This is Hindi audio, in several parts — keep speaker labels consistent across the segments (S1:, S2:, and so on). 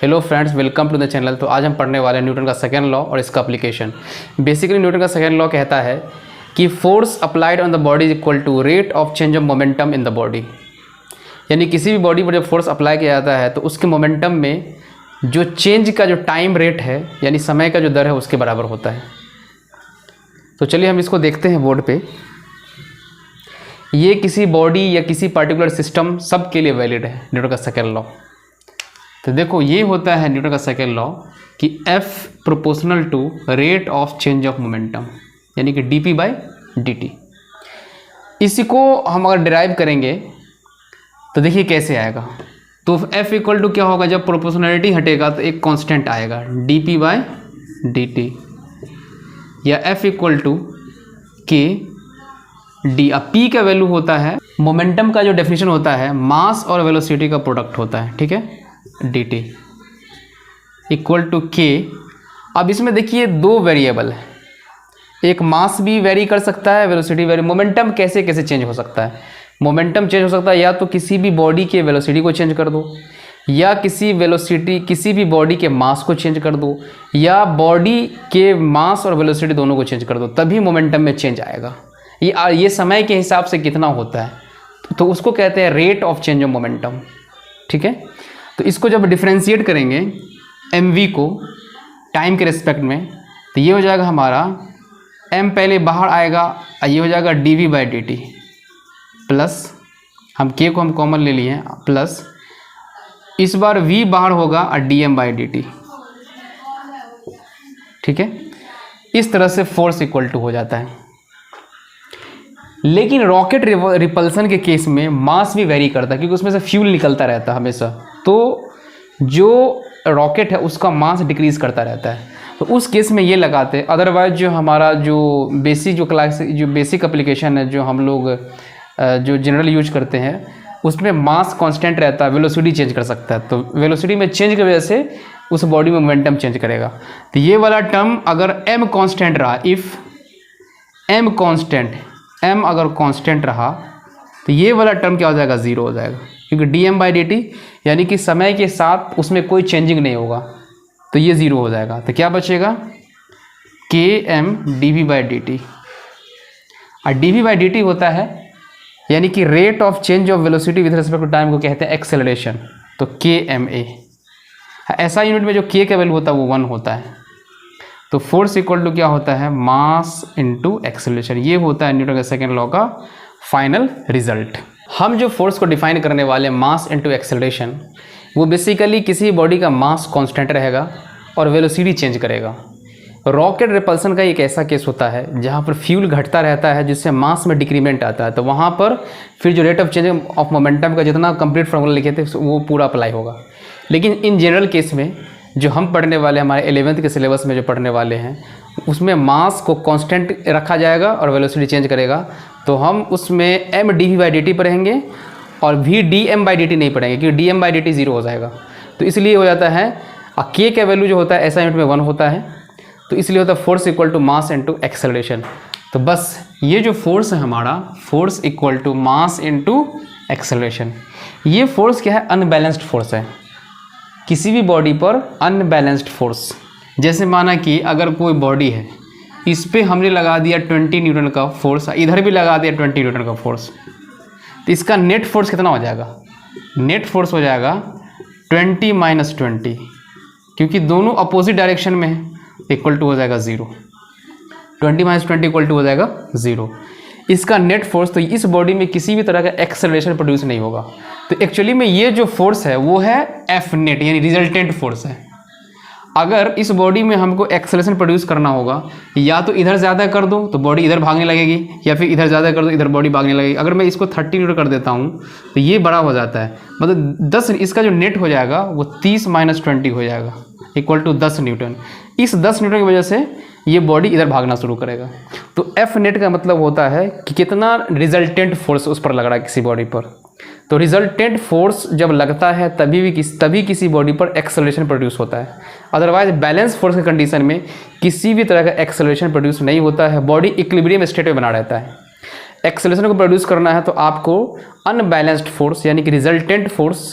S1: Hello friends, welcome to the channel. तो आज हम पढ़ने वाले हैं न्यूटन का सेकेंड लॉ और इसका एप्लीकेशन। बेसिकली न्यूटन का सेकेंड लॉ कहता है कि force applied on the body is equal to rate of change of momentum in the body. यानी किसी भी बॉडी पर जब फोर्स अप्लाई किया जाता है तो उसके मोमेंटम में जो चेंज का जो टाइम रेट है यानी समय का जो दर है उसके बराबर होता है। तो चलिए हम इसको देखते हैं बोर्ड पे। ये किसी बॉडी या किसी पर्टिकुलर सिस्टम सब के लिए वैलिड है न्यूटन का सेकेंड लॉ। तो देखो ये होता है न्यूटन का सेकेंड लॉ कि F proportional to rate of change of momentum यानी कि dp/dt। इसी को हम अगर डिराइव करेंगे तो देखिए कैसे आएगा। तो F इक्वल टू क्या होगा, जब प्रोपोर्शनलिटी हटेगा तो एक कांस्टेंट आएगा dp/dt या F इक्वल टू kd। अब P का वैल्यू होता है मोमेंटम का जो डेफिनेशन होता है मास और वेलोसिटी का प्रोडक्ट होता है, ठीक है, dt इक्वल टू k। अब इसमें देखिए दो वेरिएबल है, एक मास भी वेरी कर सकता है, वेलोसिटी वेरी। मोमेंटम कैसे कैसे चेंज हो सकता है? मोमेंटम चेंज हो सकता है या तो किसी भी बॉडी के वेलोसिटी को चेंज कर दो, या किसी भी बॉडी के मास को चेंज कर दो, या बॉडी के मास और वेलोसिटी दोनों को चेंज कर दो, तभी मोमेंटम में चेंज आएगा। ये समय के हिसाब से कितना होता है तो उसको कहते हैं rate of change of momentum, ठीक है। तो इसको जब डिफ्रेंशिएट करेंगे mv को टाइम के रिस्पेक्ट में तो ये हो जाएगा हमारा m पहले बाहर आएगा, ये हो जाएगा dv/dt प्लस हम k को हम कॉमन ले लिए प्लस इस बार v बाहर होगा और dm/dt, ठीक है। इस तरह से फोर्स इक्वल टू हो जाता है। लेकिन रॉकेट रिपल्सन के केस में मास भी वेरी करता है क्योंकि उसमें से फ्यूल निकलता रहता है हमेशा, तो जो रॉकेट है उसका मास डिक्रीज करता रहता है। तो उस केस में ये लगाते हैं। अदरवाइज जो हमारा जो बेसिक एप्लीकेशन है जो हम लोग जो जनरल यूज करते हैं उसमें मास कांस्टेंट रहता है, वेलोसिटी चेंज कर सकता है। तो वेलोसिटी में चेंज की वजह से उस बॉडी में मोमेंटम चेंज करेगा। तो ये वाला टर्म अगर m कांस्टेंट रहा, इफ़ m अगर कांस्टेंट रहा तो ये वाला टर्म क्या हो जाएगा, ज़ीरो हो जाएगा, क्योंकि dm/dt यानी कि समय के साथ उसमें कोई चेंजिंग नहीं होगा, तो ये ज़ीरो हो जाएगा। तो क्या बचेगा, km dv/dt। और dv/dt होता है यानी कि rate of change of velocity with respect to time को कहते हैं एक्सेलरेशन, तो kma। ऐसा यूनिट में जो k का वैल्यू होता है वो 1 होता है। तो फोर्स इक्वल टू क्या होता है, मास इनटू एक्सेलरेशन। ये होता है न्यूटन का सेकेंड लॉ का फाइनल रिजल्ट। हम जो फोर्स को डिफाइन करने वाले मास इनटू एक्सेलरेशन, वो बेसिकली किसी बॉडी का मास कांस्टेंट रहेगा और वेलोसिटी चेंज करेगा। रॉकेट रिपल्सन का एक ऐसा केस होता है जहाँ पर फ्यूल घटता रहता है जिससे मास में डिक्रीमेंट आता है, तो वहाँ पर फिर जो rate of change of momentum का जितना कंप्लीट फॉर्मूला लिखे थे वो पूरा अप्लाई होगा। लेकिन इन जनरल केस में जो हम पढ़ने वाले हमारे 11th के सिलेबस में जो पढ़ने वाले हैं उसमें मास को कांस्टेंट रखा जाएगा और वेलोसिटी चेंज करेगा। तो हम उसमें m dv/dt पढ़ेंगे और v dm/dt नहीं पढ़ेंगे क्योंकि dm/dt 0 हो जाएगा। तो इसलिए हो जाता है k का वैल्यू जो होता है ऐसा यूनिट में 1 होता है, तो इसलिए होता है force equal to mass into acceleration. तो बस ये जो फोर्स है हमारा, force equal to mass into acceleration. ये फोर्स क्या है, अनबैलेंस्ड फोर्स है किसी भी बॉडी पर, अनबैलेंस्ड फोर्स। जैसे माना कि अगर कोई बॉडी है, इस पे हमने लगा दिया 20 न्यूटन का फोर्स, इधर भी लगा दिया 20 न्यूटन का फोर्स, तो इसका नेट फोर्स कितना हो जाएगा, नेट फोर्स हो जाएगा 20 - 20, क्योंकि दोनों अपोजिट डायरेक्शन में है, इक्वल टू हो जाएगा 0। 20 - 20 इक्वल टू हो जाएगा 0। इसका नेट फोर्स, तो इस बॉडी में किसी भी तरह का एक्सेलरेशन प्रोड्यूस नहीं होगा। तो एक्चुअली में ये जो फोर्स है वो है F नेट यानी रिजल्टेंट फोर्स है। अगर इस बॉडी में हमको एक्सेलरेशन प्रोड्यूस करना होगा, या तो इधर ज़्यादा कर दो तो बॉडी इधर भागने लगेगी, या फिर इधर ज़्यादा कर दो इधर बॉडी भागने लगेगी। अगर मैं इसको 30 न्यूटन कर देता हूँ तो ये बड़ा हो जाता है, मतलब 10, इसका जो नेट हो जाएगा वो 30 - 20 हो जाएगा, इक्वल टू 10 न्यूटन। इस 10 न्यूटन की वजह से ये बॉडी इधर भागना शुरू करेगा। तो F नेट का मतलब होता है कि कितना रिजल्टेंट फोर्स उस पर लग रहा है किसी बॉडी पर। तो रिजल्टेंट फोर्स जब लगता है तभी किसी बॉडी पर एक्सेलरेशन प्रोड्यूस होता है। अदरवाइज बैलेंस फोर्स के कंडीशन में किसी भी तरह का एक्सेलरेशन प्रोड्यूस नहीं होता है, बॉडी इक्विलिब्रियम स्टेट में बना रहता है। एक्सेलरेशन को प्रोड्यूस करना है तो आपको अनबैलेंस्ड फोर्स यानी कि रिजल्टेंट फोर्स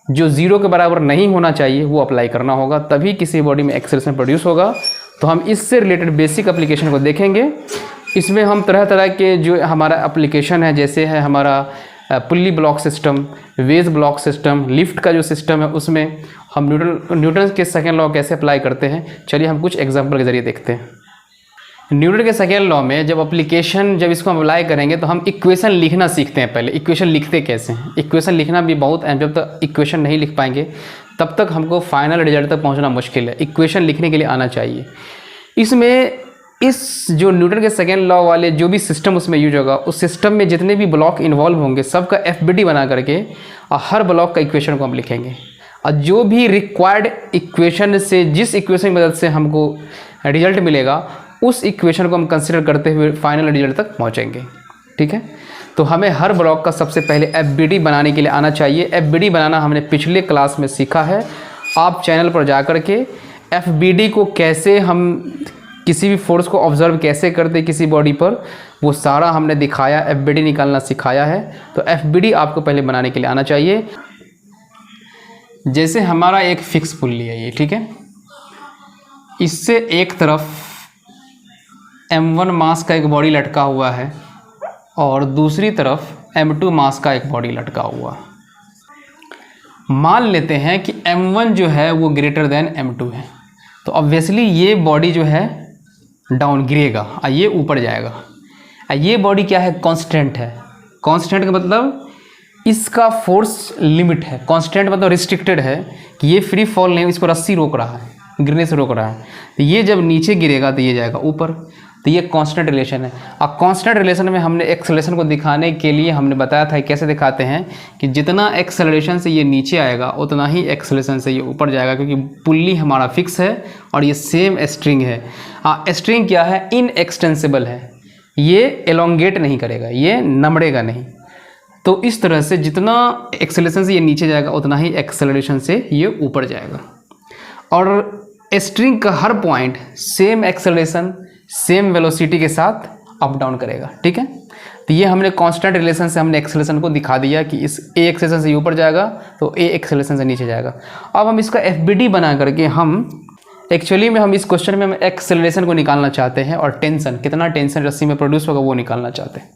S1: जो 0 के बराबर नहीं होना चाहिए वो अप्लाई करना होगा, तभी किसी बॉडी में एक्सेलरेशन प्रोड्यूस होगा। तो हम इससे रिलेटेड बेसिक एप्लीकेशन को देखेंगे। इसमें हम तरह तरह के जो हमारा एप्लीकेशन है, जैसे है हमारा pulley block system, wedge block system, lift का जो सिस्टम है, उसमें हम न्यूटन के सेकेंड लॉ कैसे अप्लाई करते हैं, चलिए हम कुछ एग्जाम्पल के ज़रिए देखते हैं। न्यूटन के सेकेंड लॉ में जब इसको हम अप्लाई करेंगे तो हम इक्वेशन लिखना सीखते हैं। पहले इक्वेशन लिखते कैसे हैं, इक्वेशन लिखना भी बहुत अहम, जब तक इक्वेशन नहीं लिख पाएंगे तब तक हमको फाइनल रिजल्ट तक पहुंचना मुश्किल है। इक्वेशन लिखने के लिए आना चाहिए। इसमें इस जो न्यूटन के सेकेंड लॉ वाले जो भी सिस्टम उसमें यूज होगा, उस सिस्टम में जितने भी ब्लॉक इन्वॉल्व होंगे सबका FBD बना करके और हर ब्लॉक का इक्वेशन को हम लिखेंगे, और जो भी रिक्वायर्ड इक्वेशन से, जिस इक्वेशन की मदद से हमको रिजल्ट मिलेगा, उस इक्वेशन को हम कंसिडर करते हुए फाइनल रिजल्ट तक पहुंचेंगे। ठीक है, तो हमें हर ब्लॉक का सबसे पहले FBD बनाने के लिए आना चाहिए। FBD बनाना हमने पिछले क्लास में सीखा है। आप चैनल पर जा कर के FBD को कैसे हम किसी भी फोर्स को ऑब्जर्व कैसे करते किसी बॉडी पर, वो सारा हमने दिखाया, FBD निकालना सिखाया है। तो FBD आपको पहले बनाने के लिए आना चाहिए। जैसे हमारा एक फिक्स पुल्ली है ये, ठीक है, इससे एक तरफ M1 मास का एक बॉडी लटका हुआ है और दूसरी तरफ M2 मास का एक बॉडी लटका हुआ। मान लेते हैं कि M1 जो है वो ग्रेटर देन M2 है, तो ऑब्वियसली ये बॉडी जो है डाउन गिरेगा और ये ऊपर जाएगा। ये बॉडी क्या है, कांस्टेंट है। कांस्टेंट का मतलब इसका फोर्स लिमिट है, कांस्टेंट मतलब रिस्ट्रिक्टेड है कि ये फ्री फॉल नहीं, इसको रस्सी रोक रहा है, गिरने से रोक रहा है। तो ये जब नीचे गिरेगा तो ये जाएगा ऊपर। तो ये कांस्टेंट रिलेशन है। और कांस्टेंट रिलेशन में हमने एक्सेलरेशन को दिखाने के लिए हमने बताया था कैसे दिखाते हैं कि जितना एक्सेलरेशन से ये नीचे आएगा उतना ही एक्सेलरेशन से ये ऊपर जाएगा, क्योंकि पुल्ली हमारा फिक्स है और ये सेम स्ट्रिंग है। स्ट्रिंग क्या है, इनएक्सटेंसिबल है, ये एलोंगेट नहीं करेगा, ये नमड़ेगा नहीं। तो इस तरह से जितना एक्सेलरेशन से ये नीचे जाएगा उतना ही एक्सेलरेशन से ये ऊपर जाएगा। और स्ट्रिंग का हर point same acceleration same velocity के साथ अप डाउन करेगा। ठीक है, तो ये हमने कांस्टेंट रिलेशन से हमने एक्सेलरेशन को दिखा दिया कि इस A एक्सेलरेशन से ऊपर जाएगा तो A एक्सेलरेशन से नीचे जाएगा। अब हम इसका FBD बना करके हम इस क्वेश्चन में हम एक्सेलरेशन को निकालना चाहते हैं और टेंशन, कितना टेंशन रस्सी में प्रोड्यूस होगा वो निकालना चाहते हैं,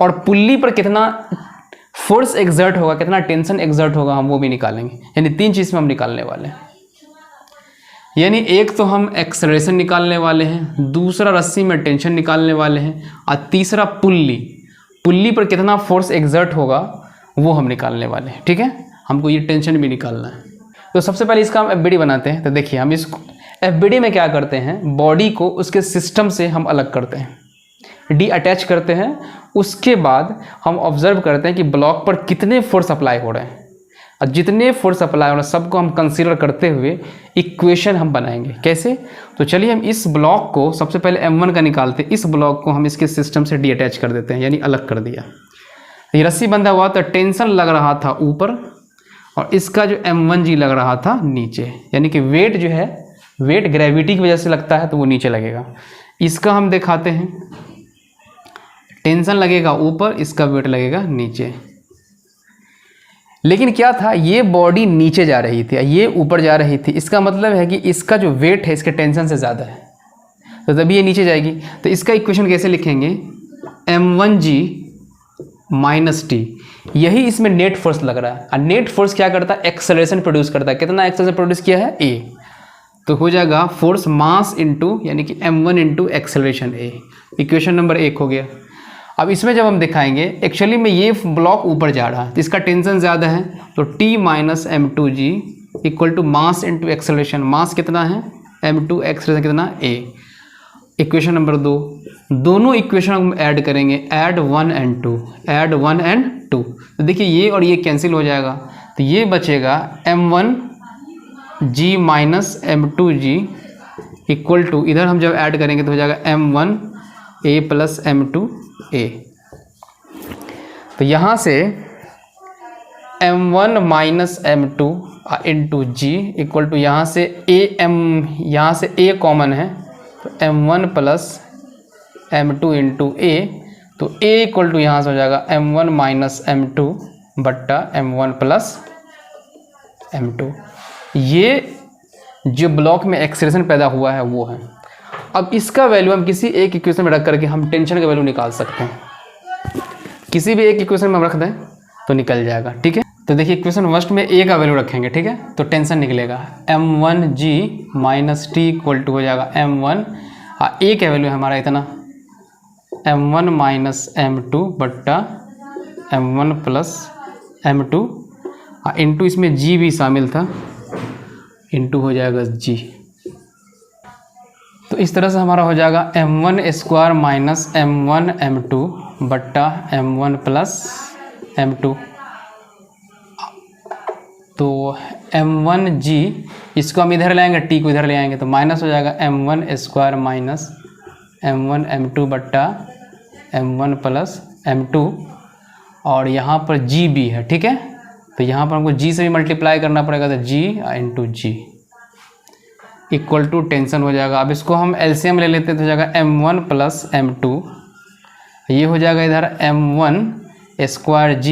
S1: और पुल्ली पर कितना फोर्स एक्सर्ट होगा, कितना टेंशन एक्सर्ट होगा, हम वो भी निकालेंगे। यानी 3 चीज़ में हम निकालने वाले हैं। यानी एक तो हम एक्सेलरेशन निकालने वाले हैं, दूसरा रस्सी में टेंशन निकालने वाले हैं, और तीसरा पुल्ली पर कितना फोर्स एक्सर्ट होगा वो हम निकालने वाले हैं। ठीक है, हमको ये टेंशन भी निकालना है। तो सबसे पहले इसका हम FBD बनाते हैं। तो देखिए, हम इसको FBD में क्या करते हैं, बॉडी को उसके सिस्टम से हम अलग करते हैं, अटैच करते हैं। उसके बाद हम ऑब्जर्व करते हैं कि ब्लॉक पर कितने फोर्स अप्लाई हो रहे हैं, और जितने फोर्स अप्लाई हो रहे हैं सबको हम कंसीडर करते हुए इक्वेशन हम बनाएंगे। कैसे, तो चलिए हम इस ब्लॉक को सबसे पहले M1 का निकालते हैं। इस ब्लॉक को हम इसके सिस्टम से अटैच कर देते हैं, यानी अलग कर दिया। ये रस्सी बंधा हुआ तो टेंशन लग रहा था ऊपर, और इसका जो M1G लग रहा था नीचे, यानी कि वेट जो है, वेट ग्रेविटी की वजह से लगता है तो वो नीचे लगेगा। इसका हम दिखाते हैं, टेंशन लगेगा ऊपर, इसका वेट लगेगा नीचे। लेकिन क्या था, ये बॉडी नीचे जा रही थी, ये ऊपर जा रही थी। इसका मतलब है कि इसका जो वेट है इसके टेंशन से ज़्यादा है, तो तभी ये नीचे जाएगी। तो इसका इक्वेशन कैसे लिखेंगे, M1G माइनस T, यही इसमें नेट फोर्स लग रहा है। और नेट फोर्स क्या करता है, एक्सेलरेशन प्रोड्यूस करता है। कितना एक्सेलरेशन प्रोड्यूस किया है, A, तो हो जाएगा फोर्स मास इंटू, यानी कि M1 into acceleration A। Equation number 1 हो गया। अब इसमें जब हम दिखाएंगे, एक्चुअली में ये ब्लॉक ऊपर जा रहा है तो इसका टेंशन ज़्यादा है, तो T minus M2G equal to mass into acceleration. Mass कितना है, M2, एक्सेलरेशन कितना, A। इक्वेशन नंबर 2, दोनों इक्वेशन हम ऐड करेंगे, ऐड 1 and 2, ऐड 1 and 2। तो देखिए ये और ये कैंसिल हो जाएगा, तो ये बचेगा M1G minus M2G equal to, इधर हम जब ऐड करेंगे तो हो जाएगा M1A प्लस M2A। तो यहाँ से M1 minus M2 into G equal to, यहाँ से यहाँ से A कॉमन है तो M1 plus M2 into A, तो A इक्वल टू यहाँ से हो जाएगा M1 माइनस M2 बट्टा M1 प्लस m2। ये जो ब्लॉक में एक्सेलरेशन पैदा हुआ है वो है। अब इसका वैल्यू हम किसी एक इक्वेशन में रख करके हम टेंशन का वैल्यू निकाल सकते हैं। किसी भी एक इक्वेशन में हम रख दें तो निकल जाएगा, ठीक है। तो देखिए इक्वेशन फर्स्ट में ए का वैल्यू रखेंगे, ठीक है, तो टेंशन निकलेगा m1g minus T equal to हो जाएगा m1, ए का वैल्यू हमारा इतना m1 माइनस m2 बट्टा m1 प्लस m2, इंटू इसमें g भी शामिल था, इंटू हो जाएगा g। तो इस तरह से हमारा हो जाएगा m1 square minus m1 m2 बट्टा m1 प्लस m2। तो m1g इसको हम इधर ले आएंगे, t को इधर ले आएंगे तो माइनस हो जाएगा m1 square minus m1 m2 बट्टा m1 प्लस m2, और यहाँ पर g भी है, ठीक है। तो यहाँ पर हमको g से भी मल्टीप्लाई करना पड़ेगा, तो g into G equal to tension हो जाएगा। अब इसको हम एलसीएम ले लेते हैं तो हो जाएगा m1 प्लस m2, ये हो जाएगा इधर m1 square g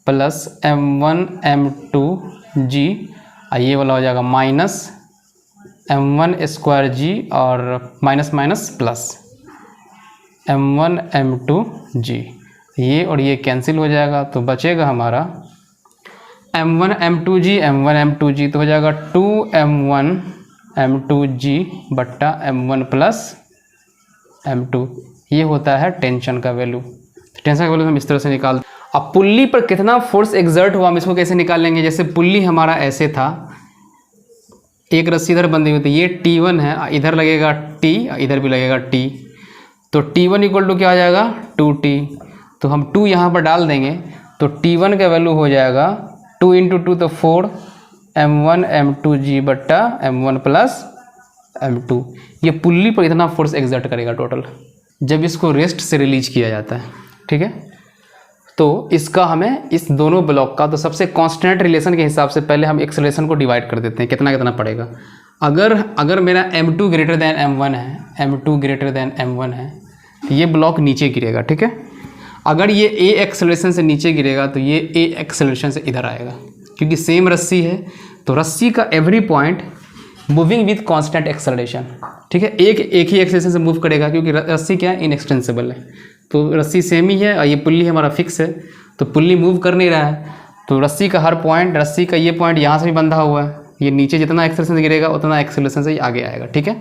S1: plus m1 m2 g, ये वाला हो जाएगा माइनस m1 स्क्वायर g और minus minus plus m1 m2 g, ये और ये कैंसिल हो जाएगा। तो बचेगा हमारा m1 m2 g तो हो जाएगा 2m1 m2g बट्टा m1 प्लस m2, ये होता है टेंशन का वैल्यू। तो टेंशन का वैल्यू हम इस तरह से निकाल। अब पुल्ली पर कितना फोर्स एक्सर्ट हुआ हम इसको कैसे निकाल लेंगे। जैसे पुल्ली हमारा ऐसे था, एक रस्सी इधर बंधी हुई थी, ये T1 है, इधर लगेगा T, इधर भी लगेगा T, तो T1 इक्वल टू क्या आ जाएगा 2T। तो हम 2 यहाँ पर डाल देंगे तो T1 का वैल्यू हो जाएगा 2 इंटू 2 तो 4 m1 m2g बट्टा m1 प्लस m2। ये पुल्ली पर इतना फोर्स एक्सर्ट करेगा टोटल जब इसको रेस्ट से रिलीज किया जाता है, ठीक है। तो इसका हमें इस दोनों ब्लॉक का, तो सबसे कांस्टेंट रिलेशन के हिसाब से पहले हम एक्सेलरेशन को डिवाइड कर देते हैं, कितना कितना पड़ेगा। अगर मेरा m2 ग्रेटर दैन m1 है, m2 ग्रेटर दैन m1 है, तो ये ब्लॉक नीचे गिरेगा, ठीक है। अगर ये a एक्सेलरेशन से नीचे गिरेगा तो ये a एक्सेलरेशन से इधर आएगा, क्योंकि सेम रस्सी है तो रस्सी का every point moving with constant acceleration, ठीक है। एक ही एक्सेलरेशन से मूव करेगा क्योंकि रस्सी क्या है, इनएक्सटेंसिबल है। तो रस्सी सेम ही है और ये पुल्ली हमारा फिक्स है, तो पुल्ली मूव कर नहीं रहा है, तो रस्सी का हर पॉइंट, रस्सी का ये पॉइंट यहाँ से भी बंधा हुआ है, ये नीचे जितना एक्सेलरेशन से गिरेगा उतना एक्सेलरेशन से ही आगे आएगा, ठीक है।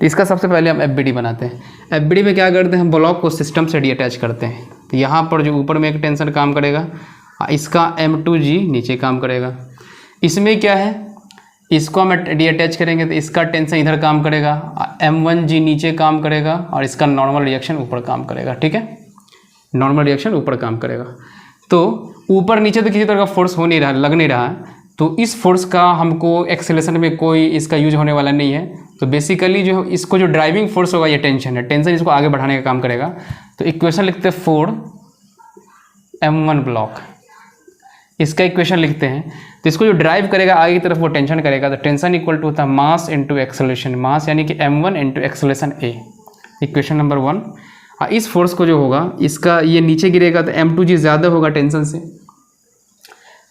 S1: तो इसका सबसे पहले हम एफबीडी बनाते हैं। एफबीडी में क्या करते हैं, हम ब्लॉक को सिस्टम से डीअटैच करते हैं। तो यहाँ पर जो ऊपर में एक टेंशन काम करेगा, इसका m2g नीचे काम करेगा। इसमें क्या है, इसको हम डीअटैच करेंगे तो इसका टेंशन इधर काम करेगा, m1g नीचे काम करेगा और इसका नॉर्मल रिएक्शन ऊपर काम करेगा, ठीक है। नॉर्मल रिएक्शन ऊपर काम करेगा। तो ऊपर नीचे तो किसी तरह का फोर्स हो नहीं रहा, लग नहीं रहा है, तो इस फोर्स का हमको एक्सेलरेशन में कोई इसका यूज होने वाला नहीं है। तो बेसिकली जो इसको जो ड्राइविंग फोर्स होगा ये टेंशन है, टेंशन इसको आगे बढ़ाने का काम करेगा। तो इक्वेशन लिखते हैं 4m1 ब्लॉक, इसका इक्वेशन लिखते हैं। तो इसको जो ड्राइव करेगा आगे की तरफ वो टेंशन करेगा, तो टेंशन इक्वल टू होता है मास इंटू एक्सेलरेशन, मास यानी कि m1 into acceleration a, equation number 1। इस फोर्स को जो होगा, इसका ये नीचे गिरेगा तो m2g ज़्यादा होगा टेंशन से,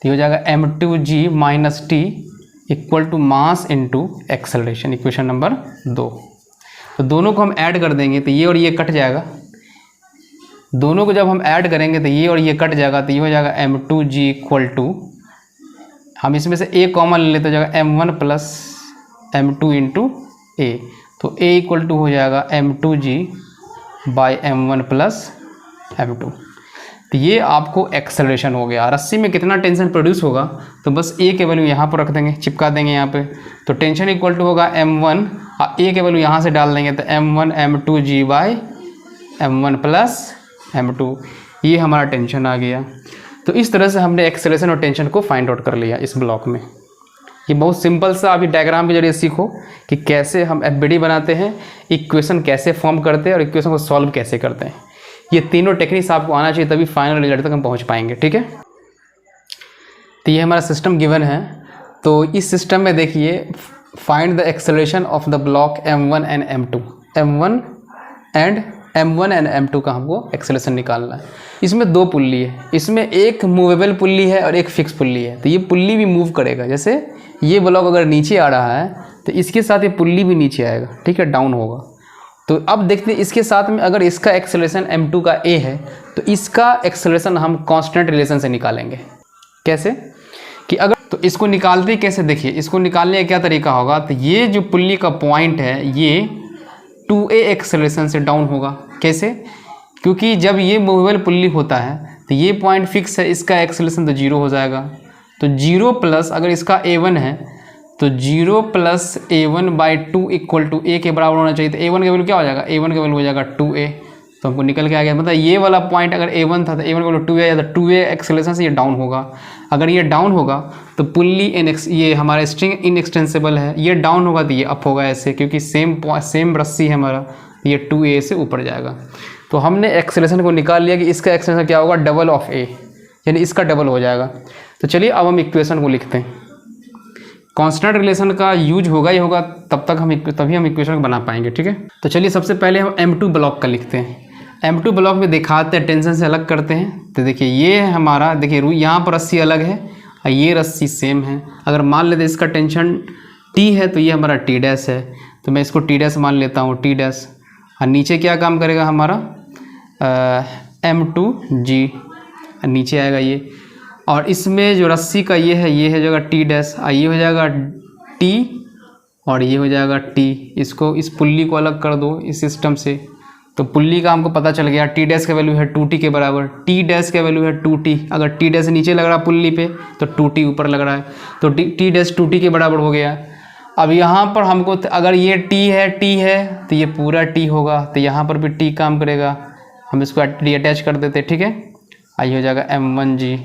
S1: तो हो जाएगा m2g minus T equal to mass into acceleration, equation number 2। तो दोनों को हम ऐड कर देंगे तो ये और ये कट जाएगा, दोनों को जब हम ऐड करेंगे तो ये और ये कट जाएगा, तो ये हो जाएगा m2g इक्वल टू, हम इसमें से a कॉमन ले लेते, हो जाएगा m1 plus m2 into a, तो a इक्वल टू हो जाएगा m2g by m1 plus m2। तो ये आपको एक्सेलरेशन हो गया। रस्सी में कितना टेंशन प्रोड्यूस होगा, तो बस a के वैल्यू यहाँ पर रख देंगे, चिपका देंगे यहाँ पे, तो टेंशन इक्वल टू होगा m1, a के वैल्यू यहाँ से डाल देंगे तो m1 m2g by m1 plus m2, ये हमारा टेंशन आ गया। तो इस तरह से हमने एक्सेलरेशन और टेंशन को फाइंड आउट कर लिया इस ब्लॉक में। ये बहुत सिंपल सा अभी डायग्राम के जरिए सीखो कि कैसे हम एफबीडी बनाते हैं, इक्वेशन कैसे फॉर्म करते हैं और इक्वेशन को सॉल्व कैसे करते हैं। ये तीनों टेक्निक्स आपको आना चाहिए, तभी फाइनल रिजल्ट तक हम पहुंच पाएंगे, ठीक है। तो ये हमारा सिस्टम गिवन है। तो इस सिस्टम में देखिए, find the acceleration of the block m1 and m2, m1 and M1 and M2 का हमको एक्सेलरेशन निकालना है। इसमें दो पुल्ली है, इसमें एक मूवेबल पुल्ली है और एक फिक्स पुल्ली है। तो ये पुल्ली भी मूव करेगा, जैसे ये ब्लॉक अगर नीचे आ रहा है तो इसके साथ ये पुल्ली भी नीचे आएगा, ठीक है, डाउन होगा। तो अब देखते हैं इसके साथ में अगर इसका एक्सेलरेशन M2 का A है तो इसका एक्सेलरेशन हम कांस्टेंट रिलेशन से निकालेंगे। कैसे कि अगर तो इसको निकालते कैसे, देखिए इसको निकालने का क्या तरीका होगा। तो ये जो पुल्ली का पॉइंट है ये 2A एक्सेलरेशन से डाउन होगा। कैसे, क्योंकि जब ये मूवेबल पुल्ली होता है तो ये पॉइंट फिक्स है, इसका एक्सेलरेशन तो 0 हो जाएगा। तो 0 प्लस अगर इसका A1 है तो 0 plus A1/2 equal to A के बराबर होना चाहिए। तो A1 का वैल्यू क्या हो जाएगा, A1 का वैल्यू हो जाएगा 2A। तो हमको निकल के आ गया, मतलब ये वाला पॉइंट अगर A1 था तो A1 का वैल्यू 2A या तो 2A एक्सेलरेशन से ये डाउन होगा। अगर ये डाउन होगा तो पुल्ली ये हमारा स्ट्रिंग इनएक्सटेंसिबल है, ये डाउन होगा तो ये अप होगा ऐसे, क्योंकि सेम रस्सी है हमारा, ये 2A से ऊपर जाएगा। तो हमने एक्सेलरेशन को निकाल लिया कि इसका एक्सेलरेशन क्या होगा, डबल ऑफ A, यानी इसका डबल हो जाएगा। तो चलिए अब हम इक्वेशन को लिखते हैं। कांस्टेंट रिलेशन का यूज होगा ही होगा, तभी हम इक्वेशन बना पाएंगे, ठीक है। तो चलिए सबसे पहले हम M2 ब्लॉक का लिखते हैं। M2 ब्लॉक में दिखाते हैं, टेंशन से अलग करते हैं। तो देखिए ये है हमारा, देखिए यहाँ पर रस्सी अलग है और ये रस्सी सेम है। अगर मान लेते इसका टेंशन T है तो ये हमारा T डैश है, तो मैं इसको T डैश मान लेता हूँ, T डैश। और नीचे क्या काम करेगा हमारा M2G, नीचे आएगा ये। और इसमें जो रस्सी का ये है जगह T डैश, ये हो जाएगा T और ये हो जाएगा T। इसको इस पुल्ली को अलग कर दो इस सिस्टम से, तो पुल्ली का हमको पता चल गया। T डैश का वैल्यू है 2T के बराबर, T डैश का वैल्यू है 2T। अगर T डैश नीचे लग रहा है पुल्ली पे तो 2T ऊपर लग रहा है, तो T डैश 2T के बराबर हो गया। अब यहाँ पर हमको अगर ये T है तो ये पूरा T होगा, तो यहाँ पर भी T काम करेगा। हम इसको T अटैच कर देते, ठीक है। आई हो जाएगा M1G।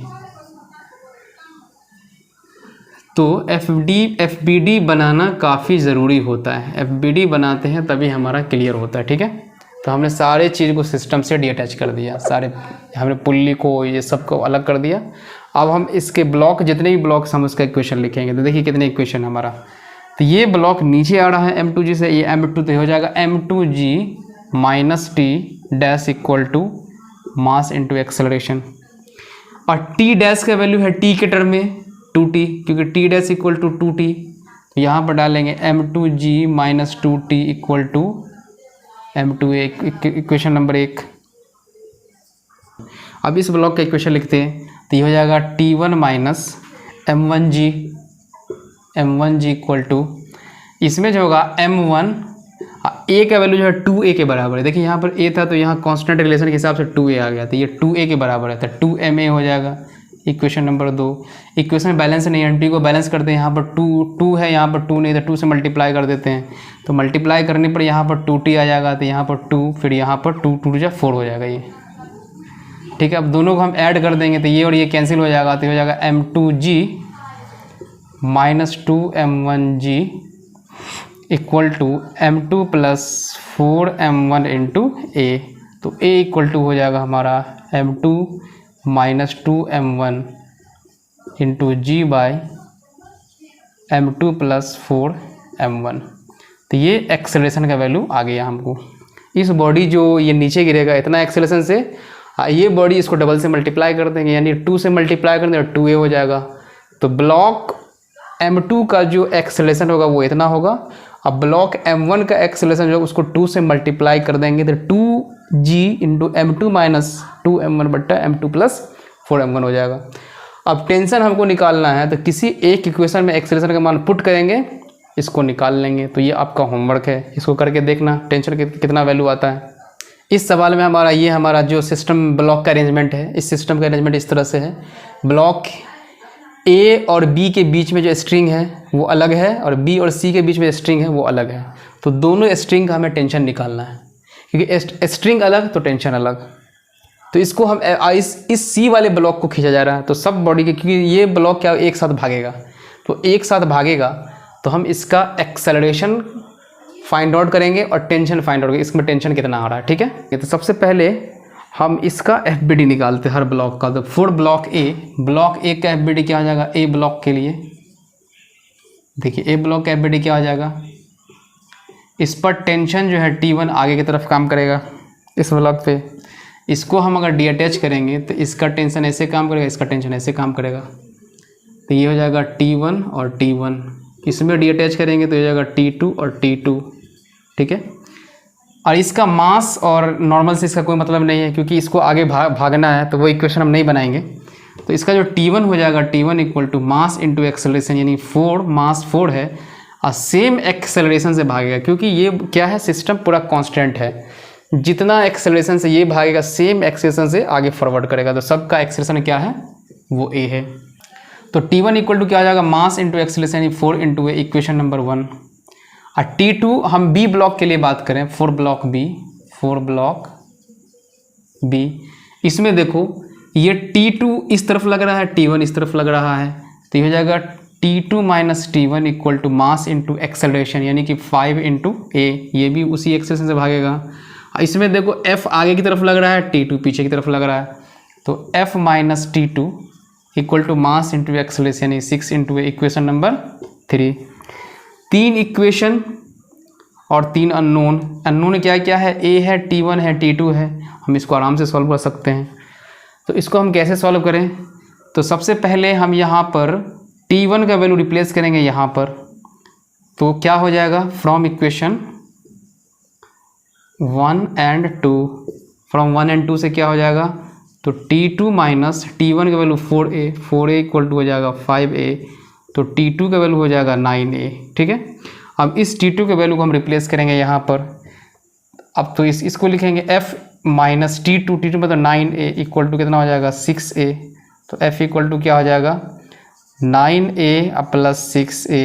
S1: तो FBD बनाना काफ़ी ज़रूरी होता है। FBD बनाते हैं तभी हमारा क्लियर होता है, ठीक है। तो हमने सारे चीज़ को सिस्टम से डी अटैच कर दिया, सारे हमने पुल्ली को ये सब को अलग कर दिया। अब हम इसके ब्लॉक, जितने भी ब्लॉक्स हम उसका इक्वेशन लिखेंगे। तो देखिए कितने इक्वेशन हमारा, तो ये ब्लॉक नीचे आ रहा है M2G से, ये M2 तो हो जाएगा M2G minus T dash equal to mass into acceleration. और T डैश का वैल्यू है T के टर्म में 2T, क्योंकि T dash equal to 2T। तो यहाँ पर डालेंगे M2G minus 2T equal to M2A, equation number 1। अब इस ब्लॉक का इक्वेशन लिखते हैं, तो ये हो जाएगा T1 minus M1G equal to, इसमें जो होगा M1 A का वैल्यू जो है 2A के बराबर है। देखिए यहाँ पर A था तो यहाँ कांस्टेंट रिलेशन के हिसाब से 2A आ गया, तो ये 2A के बराबर है, तो 2MA हो जाएगा। इक्वेशन नंबर 2, इक्वेशन में बैलेंस नहीं है, T को बैलेंस करते हैं। यहाँ पर 2 है, यहाँ पर 2 नहीं, तो 2 से मल्टीप्लाई कर देते हैं। तो मल्टीप्लाई करने पर यहाँ पर 2T आ जाएगा, तो यहाँ पर 2, फिर यहाँ पर 2 जा 4 हो जाएगा ये, ठीक है। अब दोनों को हम ऐड कर देंगे तो ये और ये कैंसिल हो जाएगा, तो हो जाएगा M2G minus 2M1G equal to M2 plus 4M1 into A। तो A इक्वल टू हो जाएगा हमारा M2 minus 2M1 into G by M2 plus 4M1। तो ये एक्सेलरेशन का वैल्यू आ गया हमको। इस बॉडी जो ये नीचे गिरेगा इतना एक्सेलरेशन से, ये बॉडी इसको डबल से मल्टीप्लाई कर देंगे, यानी 2 से मल्टीप्लाई कर देंगे 2A हो जाएगा। तो ब्लॉक M2 का जो एक्सेलरेशन होगा वो इतना होगा। अब ब्लॉक M1 का एक्सेलरेशन जो उसको 2 से मल्टीप्लाई कर देंगे तो 2G into M2 minus 2M1 बट्टा M2 प्लस 4M1 हो जाएगा। अब टेंशन हमको निकालना है, तो किसी एक इक्वेशन में एक्सेलरेशन का मान पुट करेंगे, इसको निकाल लेंगे। तो ये आपका होमवर्क है, इसको करके देखना टेंशन कितना वैल्यू आता है। इस सवाल में हमारा जो सिस्टम ब्लॉक का अरेंजमेंट है, इस सिस्टम का अरेंजमेंट इस तरह से है। ब्लॉक A और B के बीच में जो स्ट्रिंग है वो अलग है, और B और C के बीच में स्ट्रिंग है वो अलग है। तो दोनों स्ट्रिंग का हमें टेंशन निकालना है, क्योंकि स्ट्रिंग अलग तो टेंशन अलग। तो इसको हम इस C वाले ब्लॉक को खींचा जा रहा है, तो सब बॉडी के, क्योंकि ये ब्लॉक क्या एक साथ भागेगा, तो एक साथ भागेगा तो हम इसका एक्सेलरेशन फाइंड आउट करेंगे और टेंशन फाइंड आउट करेंगे, इसमें टेंशन कितना आ रहा है, ठीक है। तो सबसे पहले हम इसका FBD निकालते हैं हर ब्लॉक का। तो फॉर ब्लॉक A का FBD क्या हो जाएगा, A ब्लॉक के लिए देखिए A ब्लॉक का FBD क्या हो जाएगा, इस पर टेंशन जो है T1 आगे की तरफ काम करेगा, इस ब्लॉक पे। इसको हम अगर डी अटैच करेंगे तो इसका टेंशन ऐसे काम करेगा, इसका टेंशन ऐसे काम करेगा। तो ये हो जाएगा T1 और T1। इसमें डी अटैच करेंगे तो हो जाएगा T2 और T2, ठीक है। और इसका मास और नॉर्मल से इसका कोई मतलब नहीं है, क्योंकि इसको आगे भागना है, तो वो इक्वेशन हम नहीं बनाएंगे। तो इसका जो T1 हो जाएगा, T1 equal to mass into acceleration, यानी 4, मास 4 है और सेम एक्सेलरेशन से भागेगा, क्योंकि ये क्या है, सिस्टम पूरा कांस्टेंट है। जितना एक्सेलरेशन से ये भागेगा सेम एक्सेलरेशन से आगे फॉरवर्ड करेगा। तो सबका एक्सेलरेशन क्या है, वो ए है। तो T1 इक्वल टू क्या हो जाएगा, मास इंटू एक्सेलरेशन, यानी 4 इंटू ए, इक्वेशन नंबर 1। और T2 हम बी ब्लॉक के लिए बात करें, 4 ब्लॉक बी, इसमें देखो ये T2 इस तरफ लग रहा है, T1 इस तरफ लग रहा है। तो ये हो जाएगा T2 minus T1 equal to mass into acceleration, यानी कि 5 इंटू ए, ये भी उसी एक्सेलरेशन से भागेगा। इसमें देखो F आगे की तरफ लग रहा है, T2 पीछे की तरफ लग रहा है। तो F minus T2 equal to mass into acceleration, यानी 6 into A, equation number 3। 3 equation और 3 अननोन क्या क्या है, ए है, T1 है, T2 है। हम इसको आराम से सॉल्व कर सकते हैं। तो इसको हम कैसे सॉल्व करें, तो सबसे पहले हम यहाँ पर T1 का वैल्यू रिप्लेस करेंगे यहाँ पर। तो क्या हो जाएगा, from equation 1 and 2, from 1 and 2 से क्या हो जाएगा, तो T2 माइनस T1 का वैल्यू 4a इक्वल टू हो जाएगा 5a, तो T2 का वैल्यू हो जाएगा 9a, ठीक है। अब इस T2 के वैल्यू को हम रिप्लेस करेंगे यहाँ पर। अब तो इसको लिखेंगे F माइनस T2 मतलब 9a इक्वल टू कितना हो जाएगा, 6a। तो F इक्वल टू क्या हो जाएगा, 9a प्लस 6a,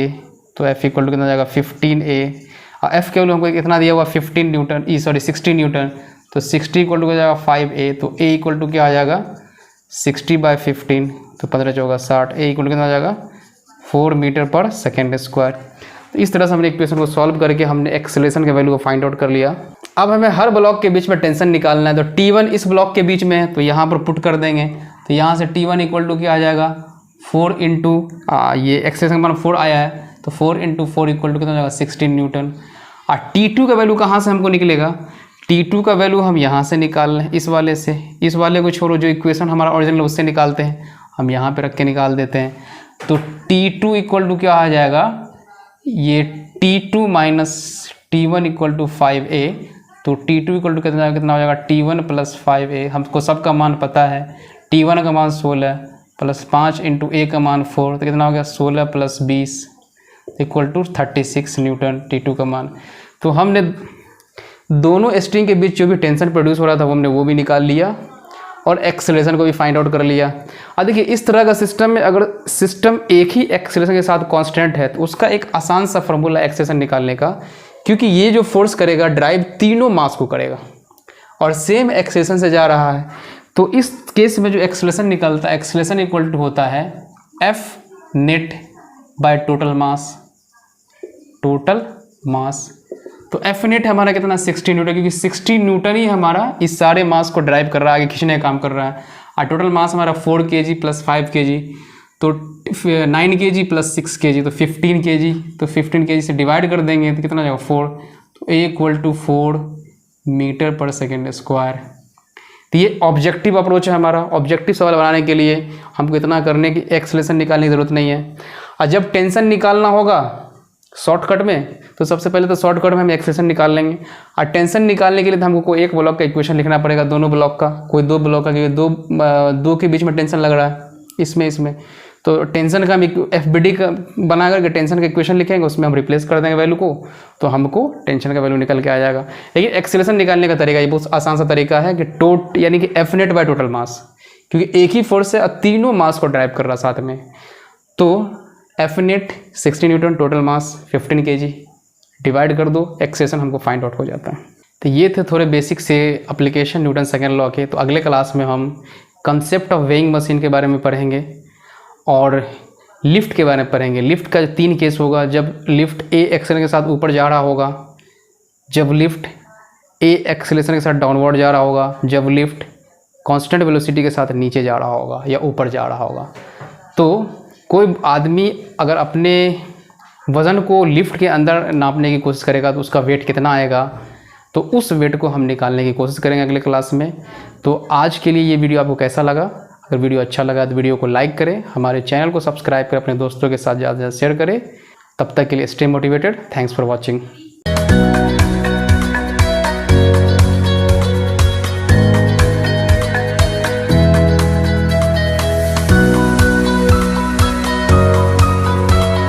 S1: तो F इक्वल टू कितना हो जाएगा, 15a। और F के वैल्यू हमको कितना दिया हुआ, 16 न्यूटन। तो 60 इक्वल टू हो जाएगा 5a, तो a इक्वल टू क्या हो जाएगा, 60/15, तो 15 चौका 60, a इक्वल टू कितना हो जाएगा, 4 मीटर पर सेकेंड स्क्वायर। तो इस तरह से हमने इक्वेशन को सॉल्व करके हमने एक्सेलरेशन के वैल्यू को फाइंड आउट कर लिया। अब हमें हर ब्लॉक के बीच में टेंशन निकालना है। तो T1 इस ब्लॉक के बीच में है, तो यहाँ पर पुट कर देंगे। तो यहाँ से T1 इक्वल टू क्या आ जाएगा, 4 इंटू ये एक्सेलरेशन का 4 आया है, तो 4 इंटू 4 इक्वल टू कितना हो जाएगा, 16 न्यूटन। और T2 का वैल्यू कहाँ से हमको निकलेगा, T2 का वैल्यू हम यहाँ से निकाल लें, इस वाले से। इस वाले को छोड़ो, जो इक्वेशन हमारा ओरिजिनल उससे निकालते हैं, हम यहाँ पे रख के निकाल देते हैं। तो T2 इक्वल टू क्या आ जाएगा, ये T2 minus T1 equal to 5a, तो T2 इक्वल टू कितना हो जाएगा, T1 प्लस 5a। हमको सबका मान पता है, T1 का मान 16 प्लस 5 इंटू a का मान 4, तो कितना हो गया, 16 plus 20 equal to 36 Newton T2 का मान। तो हमने दोनों स्ट्रिंग के बीच जो भी टेंशन प्रोड्यूस हो रहा था वो हमने वो भी निकाल लिया और एक्सेलरेशन को भी फाइंड आउट कर लिया। अब देखिए, इस तरह का सिस्टम में अगर सिस्टम एक ही एक्सेलरेशन के साथ कांस्टेंट है तो उसका एक आसान सा फॉर्मूला एक्सेलरेशन निकालने का, क्योंकि ये जो फोर्स करेगा ड्राइव तीनों मास को करेगा और सेम एक्सेलरेशन से जा रहा है। तो इस केस में जो एक्सेलरेशन निकलता है, एक्सेलरेशन इक्वल टू होता है F net by total mass. तो F नेट हमारा कितना, 16 न्यूटन, क्योंकि 16 न्यूटन ही हमारा इस सारे मास को ड्राइव कर रहा है, आगे खींचने का काम कर रहा है। और टोटल मास हमारा 4 kg प्लस 5 kg, तो 9 kg प्लस 6 kg, तो 15 kg। तो 15 kg से डिवाइड कर देंगे तो कितना जाएगा, 4। तो A इक्वल टू 4 मीटर पर सेकेंड स्क्वायर। तो ये ऑब्जेक्टिव अप्रोच है हमारा। ऑब्जेक्टिव सवाल बनाने के लिए हमको इतना करने की एक्सेलरेशन निकालने की ज़रूरत नहीं है। और जब टेंशन निकालना होगा शॉर्टकट में, तो सबसे पहले तो शॉर्टकट में हम एक्सेलरेशन निकाल लेंगे। और टेंशन निकालने के लिए तो हमको कोई एक ब्लॉक का इक्वेशन लिखना पड़ेगा, दोनों ब्लॉक का, कोई दो ब्लॉक का, क्योंकि दो के बीच में टेंशन लग रहा है इसमें। तो टेंशन का हम FBD का बना करके टेंशन का इक्वेशन लिखेंगे, उसमें हम रिप्लेस कर देंगे वैल्यू को, तो हमको टेंशन का वैल्यू निकल के आ जाएगा। लेकिन एक्सेलरेशन निकालने का तरीका ये बहुत आसान सा तरीका है कि यानी कि F net by total mass, क्योंकि एक ही फोर्स से तीनों मास को ड्राइव कर रहा साथ में। तो F net 16 Newton, total mass 15 kg, divide कर दो, एक्सेलरेशन हमको फाइंड आउट हो जाता है। तो ये थे थोड़े बेसिक से एप्लीकेशन न्यूटन सेकेंड लॉ के। तो अगले क्लास में हम कंसेप्ट ऑफ वेइंग मशीन के बारे में पढ़ेंगे और लिफ्ट के बारे में पढ़ेंगे। लिफ्ट का 3 केस होगा, जब लिफ्ट A एक्सेलरेशन के साथ ऊपर जा रहा होगा, जब लिफ्ट A एक्सेलरेशन के साथ डाउनवर्ड जा रहा होगा, जब लिफ्ट कांस्टेंट वेलोसिटी के साथ नीचे जा रहा होगा या ऊपर जा रहा होगा। तो कोई आदमी अगर अपने वज़न को लिफ्ट के अंदर नापने की कोशिश करेगा तो उसका वेट कितना आएगा, तो उस वेट को हम निकालने की कोशिश करेंगे अगले क्लास में। तो आज के लिए ये वीडियो आपको कैसा लगा? अगर वीडियो अच्छा लगा तो वीडियो को लाइक करें, हमारे चैनल को सब्सक्राइब करें, अपने दोस्तों के साथ ज़्यादा से ज़्यादा शेयर करें। तब तक के लिए stay motivated. Thanks for watching.